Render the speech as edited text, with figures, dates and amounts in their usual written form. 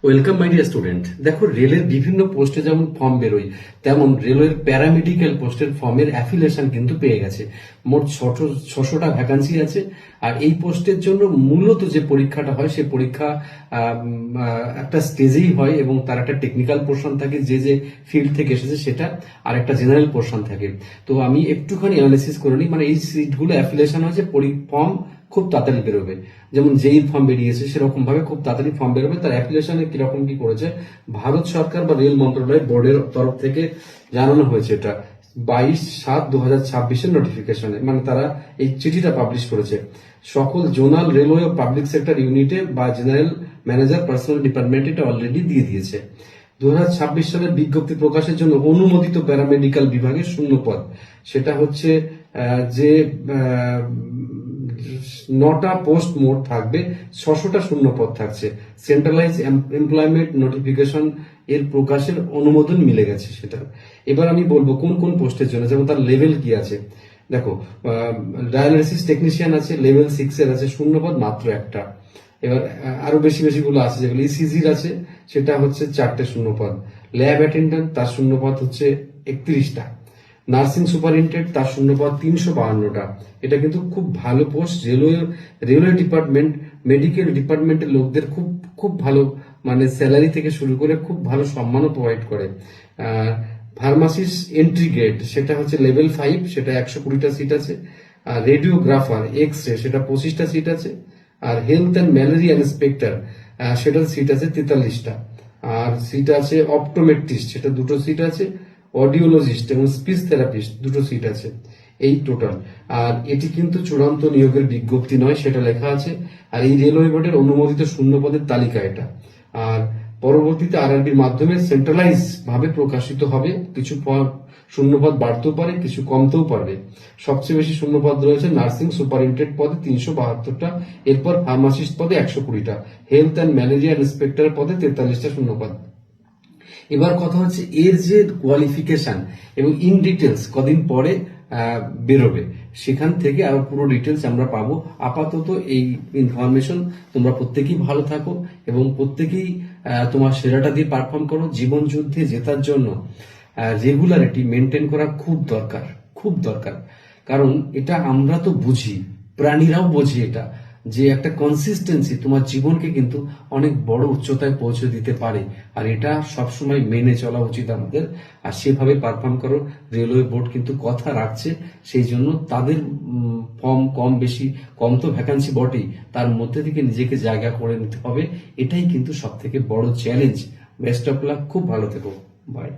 Welcome my dear student. দেখো, রেলের বিভিন্ন পোস্টে যেমন ফর্ম বেরোয়, তেমন রেলওয়ের প্যারামেডিক্যাল পোস্টের ফর্মের অ্যাফিলিয়েশন কিন্তু পেয়ে গেছে। মোট 600টা ভ্যাকান্সি আছে। আর এই পোস্টের জন্য মূলত যে পরীক্ষাটা হয়, সে পরীক্ষা একটা স্টেজেই হয় এবং তার একটা টেকনিক্যাল পোর্শন থাকে, যে যে ফিল্ড থেকে এসেছে সেটা, আর একটা জেনারেল পোর্শন থাকে। তো আমি একটুখানি অ্যানালিসিস করে নিই। মানে এই সিটগুলো অ্যাফিলিয়েশন হয়েছে, ফর্ম খুব তাড়াতাড়ি বেরোবে। যেমন যেই ফর্ম বেরিয়েছে সেরকম ভাবে খুব তাড়াতাড়ি ফর্ম বেরোবে। তার অ্যাপ্লিকেশনে কিরকম কি করেছে, ভারত সরকার বা রেল মন্ত্রণালয় বোর্ডের তরফ থেকে জানানো হয়েছে। এটা 22/7/2026 নোটিফিকেশনে, মানে তারা এই চিঠিটা পাবলিশ করেছে। সকল জোনাল রেলওয়ে ও পাবলিক সেক্টর ইউনিটে বা জেনারেল ম্যানেজার পার্সোনাল ডিপার্টমেন্ট এটা অলরেডি দিয়ে দিয়েছে। 2026 সালের বিজ্ঞপ্তি প্রকাশের জন্য অনুমোদিত প্যারামেডিক্যাল বিভাগের শূন্য পদ, সেটা হচ্ছে যে 9টা পোস্ট মোট থাকবে, 600টা শূন্য পদ থাকছে। সেন্ট্রালাইজ এমপ্লয়মেন্ট নোটিফিকেশন এর প্রকাশের অনুমোদন মিলে গেছে সেটা। এবার আমি বলবো কোন কোন পোস্টের জন্য, যেমন তার লেভেল কি আছে। দেখো, ডায়ালিসিস টেকনিশিয়ান আছে, লেভেল 6 এর আছে, শূন্য পদ মাত্র একটা। এবার আরো বেশি বেশি গুলো আছে, যেগুলো ইসিজির আছে, সেটা হচ্ছে 4টে শূন্য পদ। ল্যাব অ্যাটেন্ডেন্ট, তার শূন্য পদ হচ্ছে 31টা। নার্সিং সুপারিনটেন্ডেন্ট, তার শূন্যপদ 352টা। এটা কিন্তু খুব ভালো পোস্ট। রেলওয়ে ডিপার্টমেন্ট, মেডিকেল ডিপার্টমেন্টের লোকদের খুব খুব ভালো, মানে স্যালারি থেকে শুরু করে খুব ভালো সম্মানও প্রোভাইড করে। ফার্মাসিস্ট এন্ট্রি গ্রেড, সেটা হচ্ছে লেভেল 5, সেটা 120টা সিট আছে। আর রেডিওগ্রাফার এক্স রে, সেটা 25টা সিট আছে। আর হেলথ অ্যান্ড ম্যালেরিয়া ইন্সপেক্টর, সেটার সিট আছে 43টা। আর সিট আছে অপটোমেট্রিস্ট, সেটা 2টো সিট আছে। অডিওলজিস্ট এবং স্পিচ থেরাপিস্ট 2টো সিট আছে। এই টোটাল। আর এটি কিন্তু চূড়ান্ত নিয়োগের বিজ্ঞপ্তি নয়, সেটা লেখা আছে। আর এই রেলওয়ে বোর্ডের অনুমোদিত শূন্য পদের তালিকা এটা। আর পরবর্তীতে আরআরবির মাধ্যমে সেন্ট্রালাইজ ভাবে প্রকাশিত হবে। কিছু শূন্যপদ বাড়তেও পারে, কিছু কমতেও পারবে। সবচেয়ে বেশি শূন্যপদ রয়েছে নার্সিং সুপারিনটেন্ডেন্ট পদে 372টা, এরপর ফার্মাসিস্ট পদে 120টা, হেলথ অ্যান্ড ম্যালেরিয়া ইন্সপেক্টর পদে 43টা শূন্যপদ। এবার কথা হচ্ছে এর যে কোয়ালিফিকেশন এবং ইন ডিটেলস কদিন পরে বেরোবে, সেখান থেকে আরো পুরো ডিটেলস আমরা পাবো। আপাতত এই ইনফরমেশন, তোমরা প্রত্যেকেই ভালো থাকো এবং প্রত্যেকেই তোমার সেরাটা দিয়ে পারফর্ম করো। জীবন যুদ্ধে জেতার জন্য রেগুলারিটি মেনটেন করা খুব দরকার, খুব দরকার। কারণ এটা আমরা তো বুঝি, প্রাণীরাও বোঝে এটা, যে একটা কনসিস্টেন্সি তোমার জীবনকে কিন্তু অনেক বড় উচ্চতায় পৌঁছে দিতে পারে। আর এটা সবসময় মেনে চলা উচিত আমাদের। আর সেভাবে পারফর্ম করো। রেলওয়ে বোর্ড কিন্তু কথা রাখছে, সেই জন্য তাদের ফর্ম কম বেশি, কম তো ভ্যাকান্সি বটেই, তার মধ্যে থেকে নিজেকে জায়গা করে নিতে হবে। এটাই কিন্তু সব থেকে বড় চ্যালেঞ্জ। বেস্ট অফ লাক, খুব ভালো থেকো, বাই।